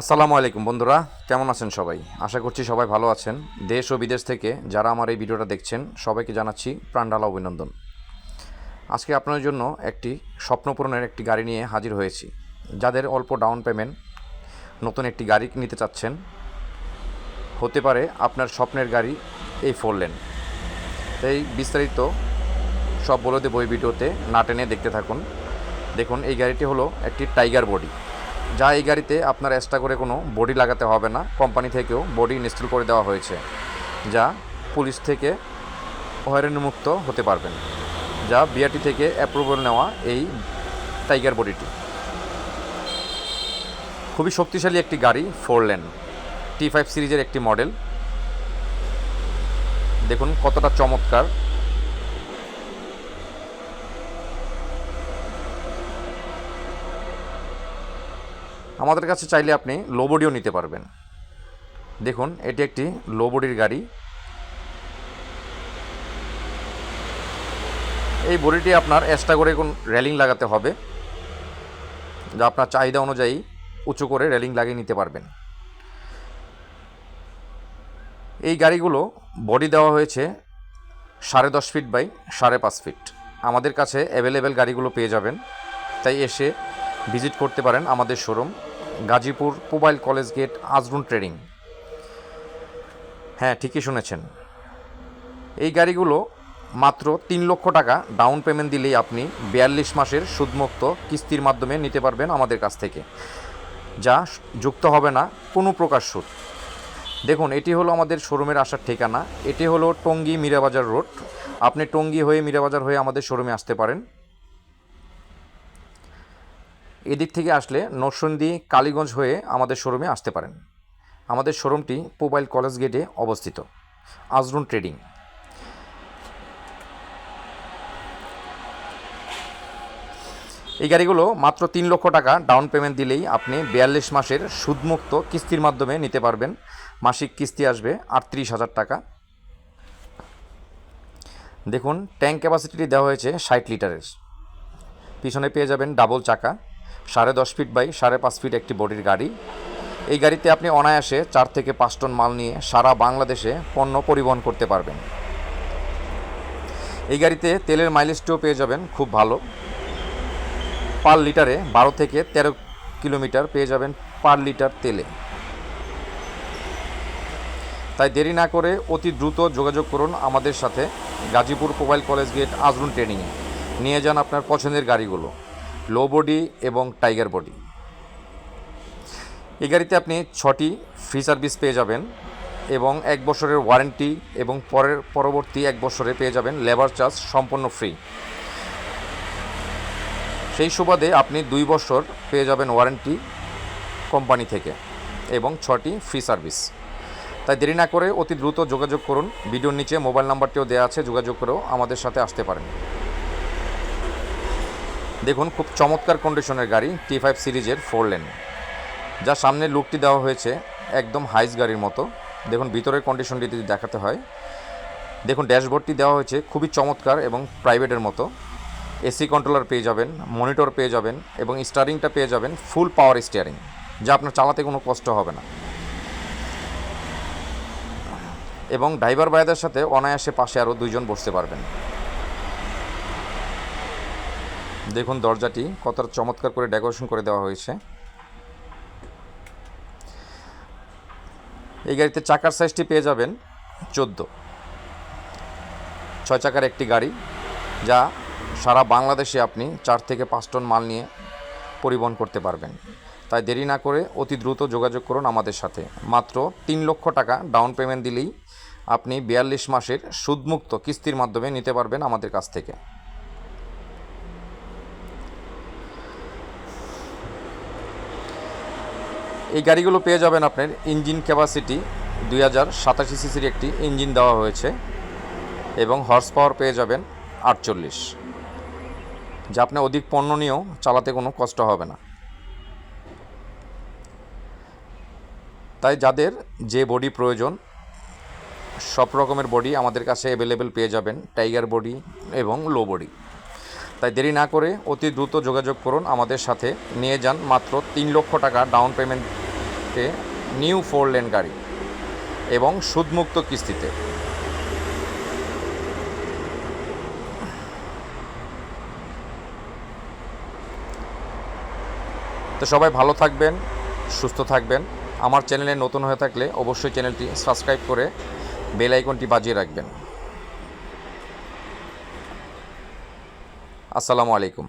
আসসালামু আলাইকুম বন্ধুরা, কেমন আছেন সবাই? আশা করছি সবাই ভালো আছেন। দেশ ও বিদেশ থেকে যারা আমার এই ভিডিওটা দেখছেন সবাইকে জানাচ্ছি প্রাণঢালা অভিনন্দন। আজকে আপনাদের জন্য একটি স্বপ্নপূরণের একটি গাড়ি নিয়ে হাজির হয়েছি। যাদের অল্প ডাউন পেমেন্ট নতুন একটি গাড়ি নিতে চাচ্ছেন, হতে পারে আপনার স্বপ্নের গাড়ি এই 4 লেন। এই বিস্তারিত সব বলে দেবো এই ভিডিওতে, না টেনে দেখতে থাকুন। দেখুন, এই গাড়িটি হলো একটি টাইগার বডি, যা এই গাড়িতে আপনার এক্সট্রা করে কোনো বডি লাগাতে হবে না, কোম্পানি থেকেও বডি ইনস্টল করে দেওয়া হয়েছে, যা পুলিশ থেকে হয়রানিমুক্ত হতে পারবেন, যা বিআরটি থেকে অ্যাপ্রুভাল নেওয়া এই টাইগার বডিটি। খুবই শক্তিশালী একটি গাড়ি, 4 লেন T5 সিরিজের একটি মডেল। দেখুন কতটা চমৎকার। আমাদের কাছে চাইলে আপনি লো বডিও নিতে পারবেন। দেখুন, এটি একটি লো বডির গাড়ি। এই বডিটি আপনার এক্সট্রা করে কোন রেলিং লাগাতে হবে, যা আপনার চাহিদা অনুযায়ী উঁচু করে রেলিং লাগিয়ে নিতে পারবেন। এই গাড়িগুলো বডি দেওয়া হয়েছে 10.5 ফিট বাই 5.5 ফিট। আমাদের কাছে অ্যাভেলেবেল গাড়িগুলো পেয়ে যাবেন, তাই এসে ভিজিট করতে পারেন আমাদের showroom, Gazipur mobile college gate, আজরুন ট্রেডিং। হ্যাঁ, ঠিকই শুনেছেন। এই গাড়িগুলো মাত্র 3 লক্ষ টাকা ডাউন পেমেন্ট দিলেই আপনি 42 মাসের সুদমুক্ত কিস্তির মাধ্যমে নিতে পারবেন আমাদের কাছ থেকে, যা যুক্ত হবে না কোনো প্রকার সুদ। দেখুন, এটি হলো আমাদের শোরুমের আসার ঠিকানা। এটি হলো টঙ্গী মীরাবাজার রোড। আপনি টঙ্গী হয়ে মীরাবাজার হয়ে আমাদের শোরুমে আসতে পারেন। এদিক থেকে আসলে নরসিংদী কালীগঞ্জ হয়ে আমাদের শোরুমে আসতে পারেন। আমাদের শোরুমটি মোবাইল কলেজ গেটে অবস্থিত, আজরুন ট্রেডিং। এই গাড়িগুলো মাত্র 3 লক্ষ টাকা ডাউন পেমেন্ট দিলেই আপনি 42 মাসের সুদমুক্ত কিস্তির মাধ্যমে নিতে পারবেন। মাসিক কিস্তি আসবে 38,000 টাকা। দেখুন, ট্যাঙ্ক ক্যাপাসিটি দেওয়া হয়েছে 60 লিটারের। পিছনে পেয়ে যাবেন ডাবল চাকা, 10.5 ফিট বাই 5.5 ফিট একটি বডির গাড়ি। এই গাড়িতে আপনি অনায়াসে 4 থেকে 5 টন মাল নিয়ে সারা বাংলাদেশে পণ্য পরিবহন করতে পারবেন। এই গাড়িতে তেলের মাইলেজটিও পেয়ে যাবেন খুব ভালো। পার লিটারে 12 থেকে 13 কিলোমিটার পেয়ে যাবেন পার লিটার তেলে। তাই দেরি না করে অতি দ্রুত যোগাযোগ করুন আমাদের সাথে, গাজীপুর মোবাইল কলেজ গেট, আজরুন ট্রেনিংয়ে। নিয়ে যান আপনার পছন্দের গাড়িগুলো, লো বডি এবং টাইগার বডি। এই গাড়িতে আপনি 6টি ফ্রি সার্ভিস পেয়ে যাবেন এবং 1 বছরের ওয়ারেন্টি, এবং পরবর্তী 1 বছরে পেয়ে যাবেন লেবার চার্জ সম্পূর্ণ ফ্রি। সেই সুবাদে আপনি 2 বছর পেয়ে যাবেন ওয়ারেন্টি কোম্পানি থেকে এবং 6টি ফ্রি সার্ভিস। তাই দেরি না করে অতি দ্রুত যোগাযোগ করুন। ভিডিওর নিচে মোবাইল নাম্বারটিও দেওয়া আছে, যোগাযোগ করেও আমাদের সাথে আসতে পারেন। দেখুন, খুব চমৎকার কন্ডিশনের গাড়ি, T5 সিরিজের 4 লেন, যা সামনের লুকটি দেওয়া হয়েছে একদম হাইস গাড়ির মতো। দেখুন ভিতরের কন্ডিশনটি যদি দেখাতে হয়, দেখুন ড্যাশবোর্ডটি দেওয়া হয়েছে খুবই চমৎকার এবং প্রাইভেটের মতো। এসি কন্ট্রোলার পেয়ে যাবেন, মনিটর পেয়ে যাবেন এবং স্টিয়ারিংটা পেয়ে যাবেন ফুল পাওয়ার স্টিয়ারিং, যা আপনার চালাতে কোনো কষ্ট হবে না। এবং ড্রাইভার ভাইদের সাথে অনায়াসে পাশে আরও 2 জন বসতে পারবেন। দেখুন দরজাটি কতটা চমৎকার করে ডেকোরেশন করে দেওয়া হয়েছে। এই গাড়িতে চাকার সাইজটি পেয়ে যাবেন 14। 6 চাকার একটি গাড়ি, যা সারা বাংলাদেশে আপনি 4 থেকে 5 টন মাল নিয়ে পরিবহন করতে পারবেন। তাই দেরি না করে অতি দ্রুত যোগাযোগ করুন আমাদের সাথে। মাত্র 3 লক্ষ টাকা ডাউন পেমেন্ট দিলেই আপনি 42 মাসের সুদমুক্ত কিস্তির মাধ্যমে নিতে পারবেন আমাদের কাছ থেকে। এই গাড়িগুলো পেয়ে যাবেন আপনার ইঞ্জিন ক্যাপাসিটি 2087 সিসির একটি ইঞ্জিন দেওয়া হয়েছে এবং হর্স পাওয়ার পেয়ে যাবেন 48, যা আপনি অধিক পণ্য নিয়েও চালাতে কোনো কষ্ট হবে না। তাই যাদের যে বডি প্রয়োজন, সব রকমের বডি আমাদের কাছে অ্যাভেলেবেল পেয়ে যাবেন, টাইগার বডি এবং লো বডি। তাই দেরি না করে অতি দ্রুত যোগাযোগ করুন আমাদের সাথে, নিয়ে যান মাত্র 3 লক্ষ টাকা ডাউন পেমেন্ট থাকে নিউ 4 লেন গাড়ি এবং সুদমুক্ত কিস্তিতে। তো সবাই ভালো থাকবেন, সুস্থ থাকবেন। আমার চ্যানেলে নতুন হয়ে থাকলে অবশ্যই চ্যানেলটি সাবস্ক্রাইব করে বেল আইকনটি বাজিয়ে রাখবেন। আসসালামু আলাইকুম।